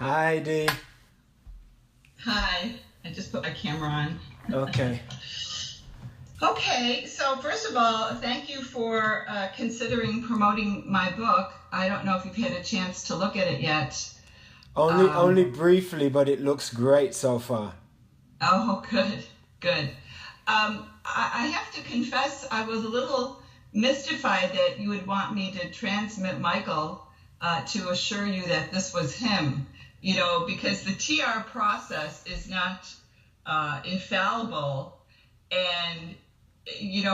Hi, Dee. Hi. I just put my camera on. Okay. Okay, so first of all, thank you for considering promoting my book. I don't know if you've had a chance to look at it yet. Only briefly, but it looks great so far. Oh, good. I have to confess, I was a little mystified that you would want me to transmit Michael to assure you that this was him, because the TR process is not infallible. And,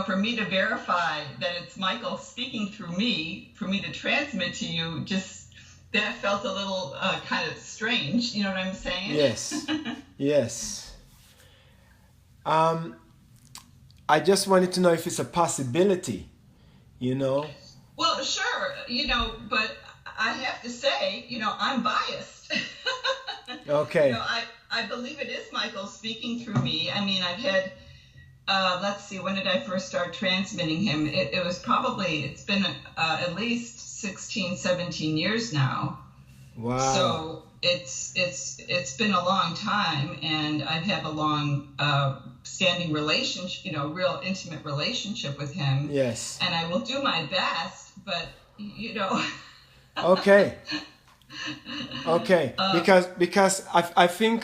for me to verify that it's Michael speaking through me, for me to transmit to you, that felt a little kind of strange. You know what I'm saying? Yes. Yes. I just wanted to know if it's a possibility, Well, sure, but I have to say, I'm biased. Okay. I believe it is Michael speaking through me. I mean, I've had, let's see, when did I first start transmitting him? It's been at least 16, 17 years now. Wow. So it's been a long time, and I've had a long standing relationship, real intimate relationship with him. Yes. And I will do my best, but Okay. Okay. Because I think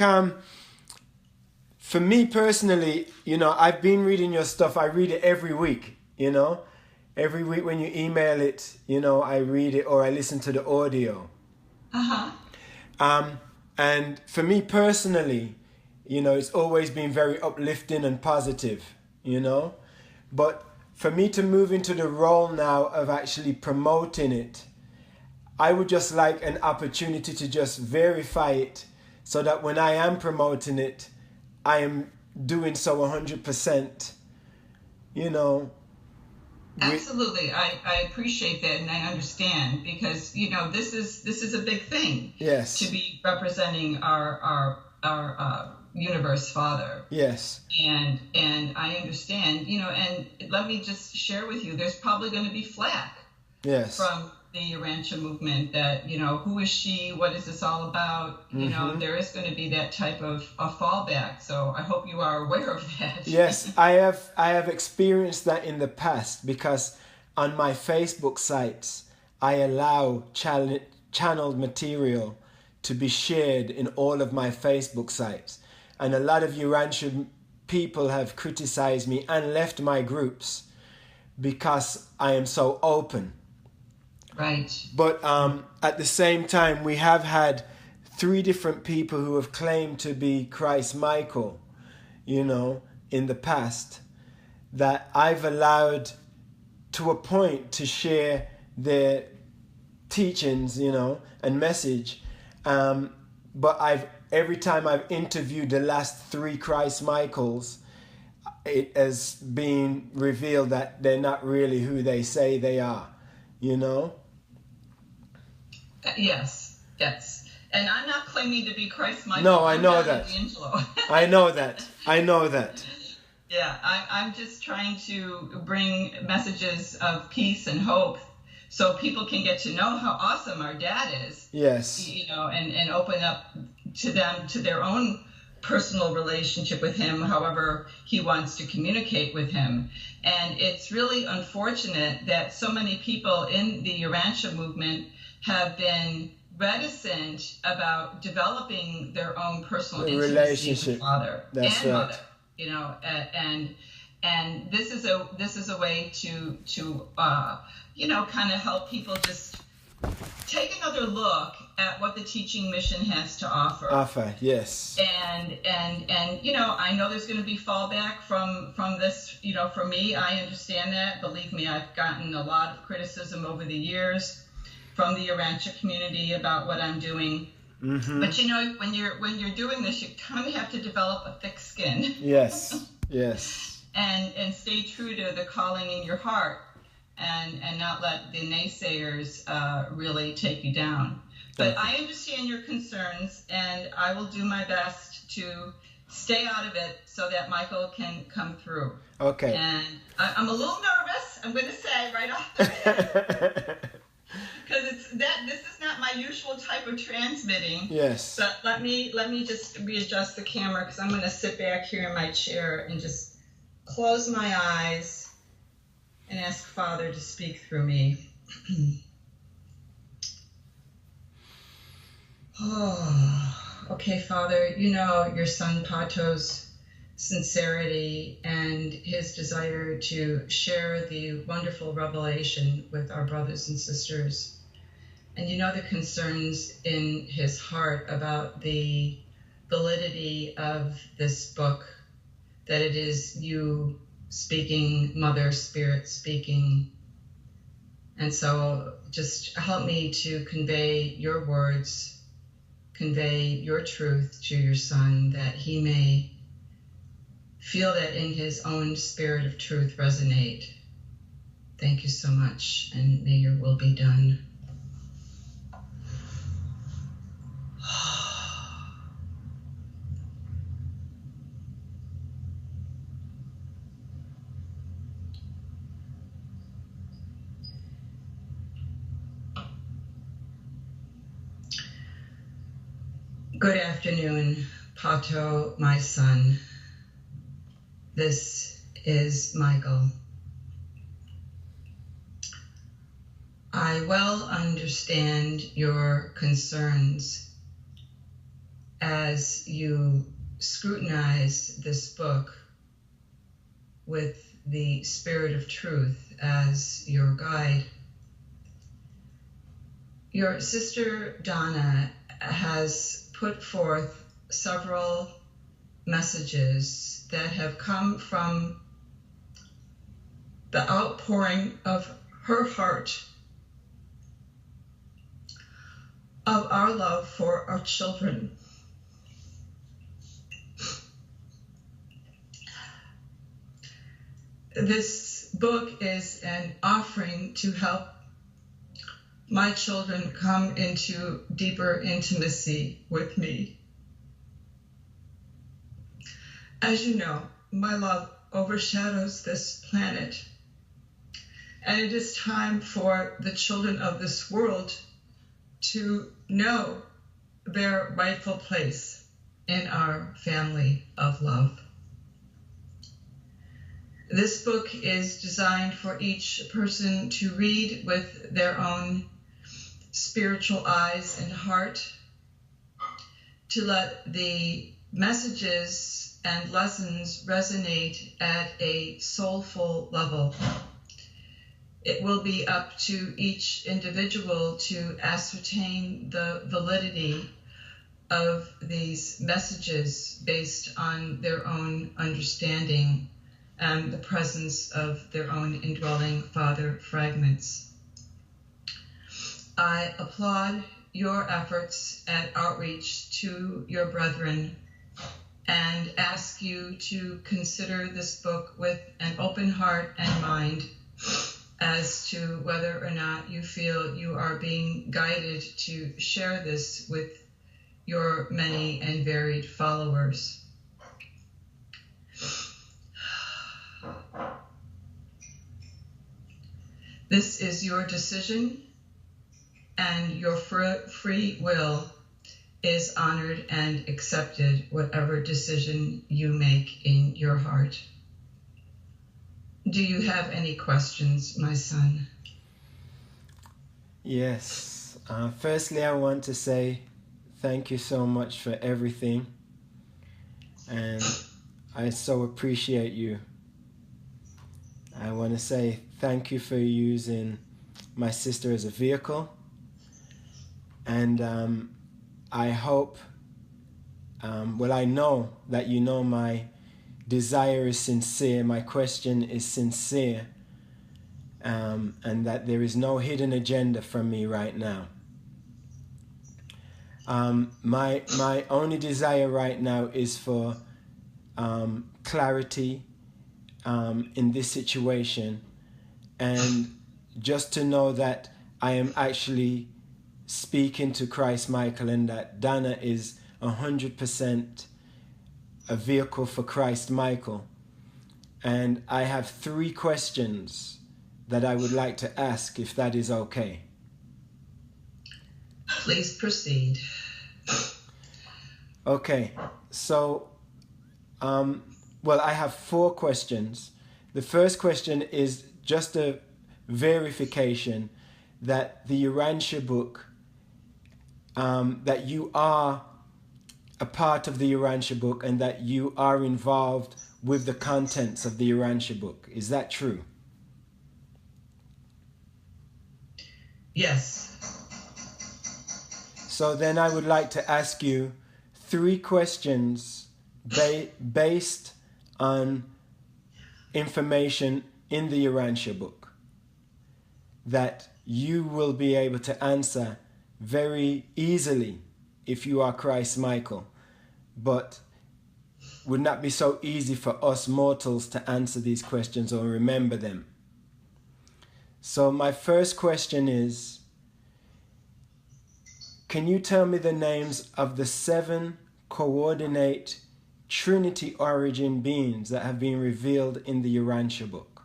for me personally, I've been reading your stuff. I read it every week. Every week when you email it, I read it or I listen to the audio. And for me personally, it's always been very uplifting and positive, But for me to move into the role now of actually promoting it, I would just like an opportunity to just verify it so that when I am promoting it, I am doing so 100%, Absolutely. I appreciate that, and I understand, because this is a big thing. Yes. To be representing our universe father. Yes. And I understand, and let me just share with you, there's probably going to be flack. Yes. From the Urantia movement that, who is she? What is this all about? There is going to be that type of a fallback. So I hope you are aware of that. Yes, I have experienced that in the past, because on my Facebook sites, I allow channeled material to be shared in all of my Facebook sites. And a lot of Urantia people have criticized me and left my groups because I am so open. Right. But at the same time, we have had 3 different people who have claimed to be Christ Michael, in the past, that I've allowed to a point to share their teachings, and message. But every time I've interviewed the last 3 Christ Michaels, it has been revealed that they're not really who they say they are, Yes. And I'm not claiming to be Christ Michael. No, I know Donna that. D'Ingillo. I know that. Yeah, I'm just trying to bring messages of peace and hope so people can get to know how awesome our dad is. Yes. And open up to them to their own personal relationship with him, however he wants to communicate with him. And it's really unfortunate that so many people in the Urantia movement have been reticent about developing their own personal intimacy with father and mother. And this is a way to kind of help people just take another look at what the teaching mission has to offer. Yes. And I know there's going to be fallback from this. For me, I understand that. Believe me, I've gotten a lot of criticism over the years from the Urantia community about what I'm doing. Mm-hmm. But when you're doing this, you kind of have to develop a thick skin. Yes. And stay true to the calling in your heart, and not let the naysayers really take you down. But I understand your concerns, and I will do my best to stay out of it so that Michael can come through. Okay. And I'm a little nervous, I'm going to say right off the bat. Because this is not my usual type of transmitting. Yes. But let me just readjust the camera, because I'm going to sit back here in my chair and just close my eyes and ask Father to speak through me. Oh, okay, Father, you know your son Pato's sincerity and his desire to share the wonderful revelation with our brothers and sisters. And you know the concerns in his heart about the validity of this book, that it is you speaking, Mother Spirit speaking. And so just help me to convey your words, convey your truth to your son, that he may feel that in his own spirit of truth resonate. Thank you so much, and may your will be done. Good afternoon, Pato, my son. This is Michael. I well understand your concerns as you scrutinize this book with the Spirit of Truth as your guide. Your sister Donna has put forth several messages that have come from the outpouring of her heart, of our love for our children. This book is an offering to help my children come into deeper intimacy with me. As you know, my love overshadows this planet, and it is time for the children of this world to know their rightful place in our family of love. This book is designed for each person to read with their own spiritual eyes and heart, to let the messages and lessons resonate at a soulful level. It will be up to each individual to ascertain the validity of these messages based on their own understanding and the presence of their own indwelling Father fragments. I applaud your efforts at outreach to your brethren and ask you to consider this book with an open heart and mind as to whether or not you feel you are being guided to share this with your many and varied followers. This is your decision, and your free will is honored and accepted, whatever decision you make in your heart. Do you have any questions, my son? Yes. Firstly, I want to say thank you so much for everything. And I so appreciate you. I want to say thank you for using my sister as a vehicle. And I hope, I know that you know my desire is sincere, my question is sincere, and that there is no hidden agenda from me right now. My only desire right now is for clarity in this situation, and just to know that I am actually speaking to Christ Michael, and that Donna is 100% a vehicle for Christ Michael. And I have 3 questions that I would like to ask, if that is okay. Please proceed. Okay, so, well, I have 4 questions. The first question is just a verification that the Urantia book, that you are a part of the Urantia book and that you are involved with the contents of the Urantia book. Is that true? Yes. So then I would like to ask you 3 questions based on information in the Urantia book that you will be able to answer very easily if you are Christ Michael, but would not be so easy for us mortals to answer these questions or remember them. So my first question is, can you tell me the names of the 7 coordinate Trinity origin beings that have been revealed in the Urantia book?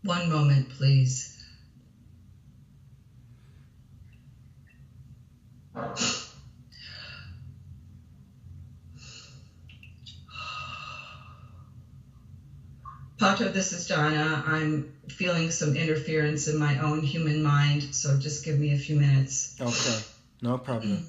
One moment, please. Pato, this is Donna. I'm feeling some interference in my own human mind, so just give me a few minutes. Okay, no problem.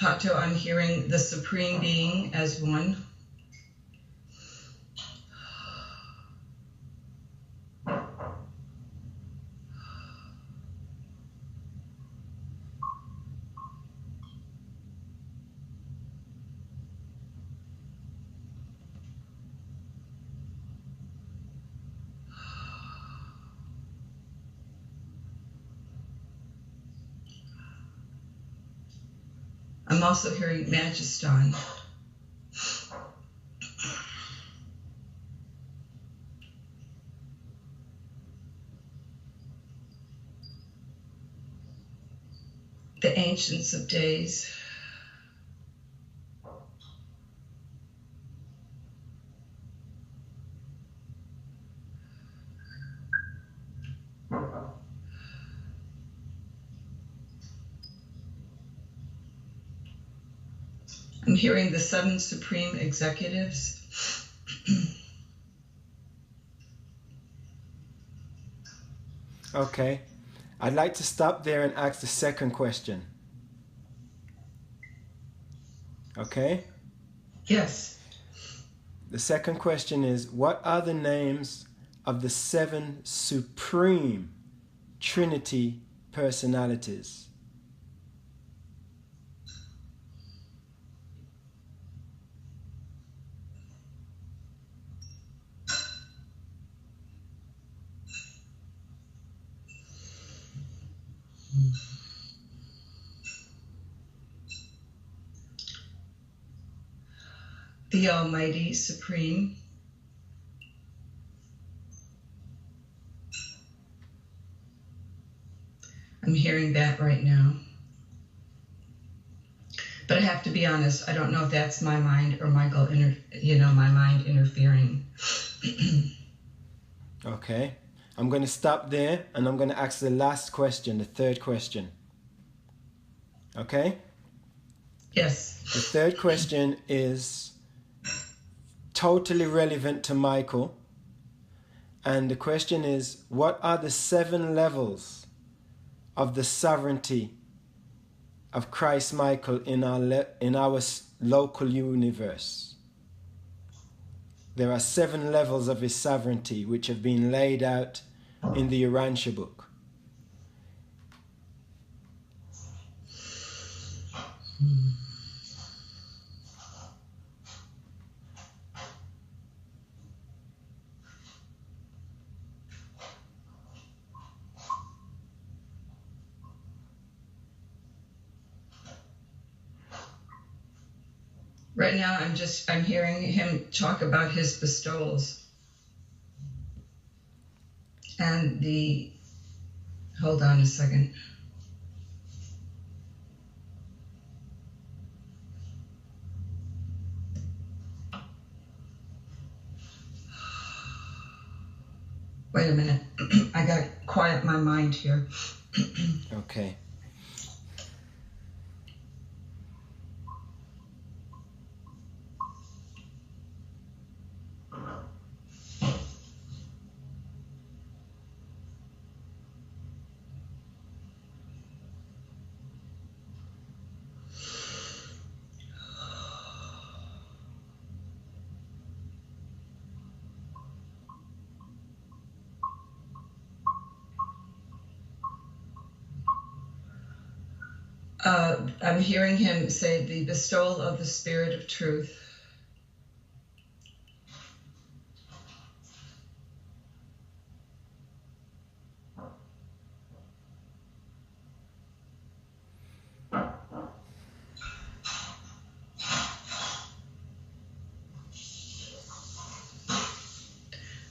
Pato, I'm hearing the Supreme Being as one. I'm also hearing Magiston. The Ancients of Days. I'm hearing the 7 Supreme Executives. Okay, I'd like to stop there and ask the second question. Okay? Yes. The second question is, what are the names of the 7 supreme Trinity personalities? The Almighty Supreme. I'm hearing that right now. But I have to be honest, I don't know if that's my mind or Michael, my mind interfering. Okay, I'm going to stop there and I'm going to ask the last question, the third question. Okay? Yes. The third question is totally relevant to Michael, And the question is, what are the 7 levels of the sovereignty of Christ Michael in our local universe? There are 7 levels of his sovereignty which have been laid out in the Urantia book. Right now, I'm hearing him talk about his bestowals. And hold on a second. Wait a minute. I gotta quiet my mind here. Okay. I'm hearing him say the bestowal of the Spirit of Truth.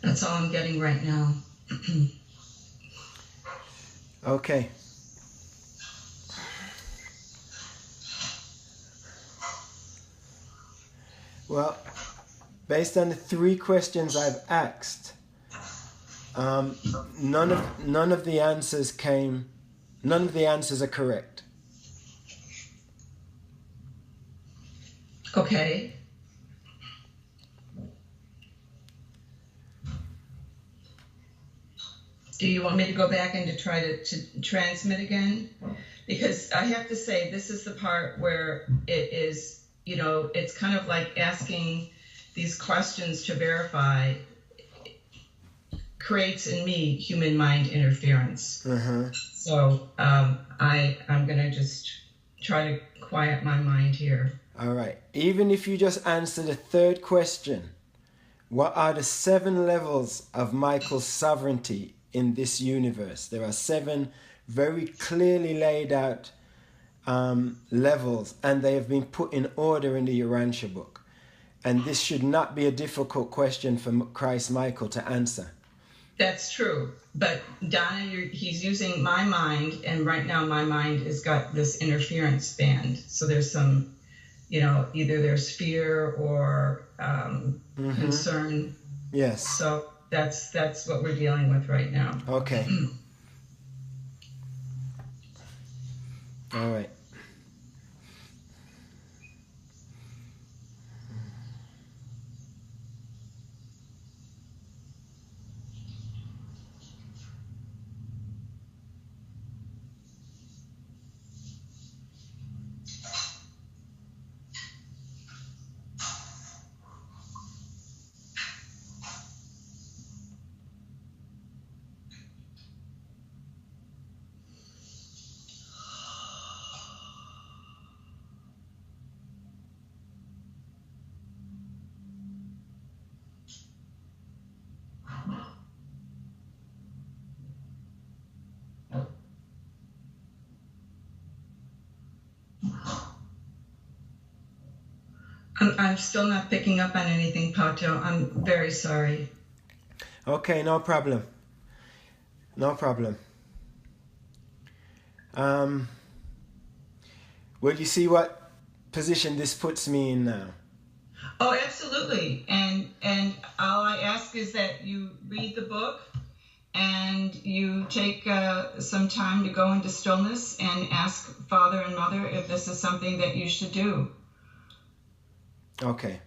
That's all I'm getting right now. Okay. Well, based on the 3 questions I've asked, none of the answers are correct. Okay. Do you want me to go back and to try to transmit again? Because I have to say, this is the part where it is, it's kind of like asking these questions to verify creates in me human mind interference. So I'm going to just try to quiet my mind here. All right. Even if you just answer the 3rd question, what are the 7 levels of Michael's sovereignty in this universe? There are 7 very clearly laid out levels, and they have been put in order in the Urantia book. And this should not be a difficult question for Christ Michael to answer. That's true. But Donna, he's using my mind, and right now my mind has got this interference band. So there's some, either there's fear or concern. Yes. So that's what we're dealing with right now. Okay. All right. I'm still not picking up on anything, Pato. I'm very sorry. Okay, no problem. No problem. Well, you see what position this puts me in now? Oh, absolutely. And all I ask is that you read the book and you take some time to go into stillness and ask Father and Mother if this is something that you should do. Okay.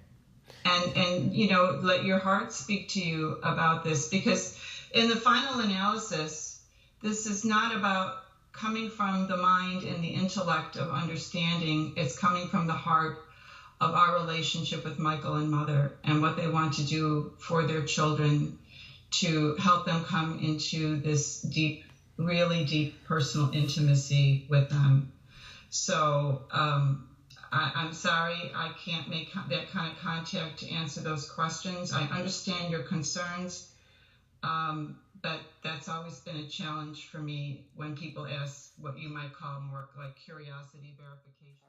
and let your heart speak to you about this, because in the final analysis, this is not about coming from the mind and the intellect of understanding. It's coming from the heart of our relationship with Michael and Mother and what they want to do for their children to help them come into this deep, really deep personal intimacy with them. So I'm sorry I can't make that kind of contact to answer those questions. I understand your concerns, but that's always been a challenge for me when people ask what you might call more like curiosity verification.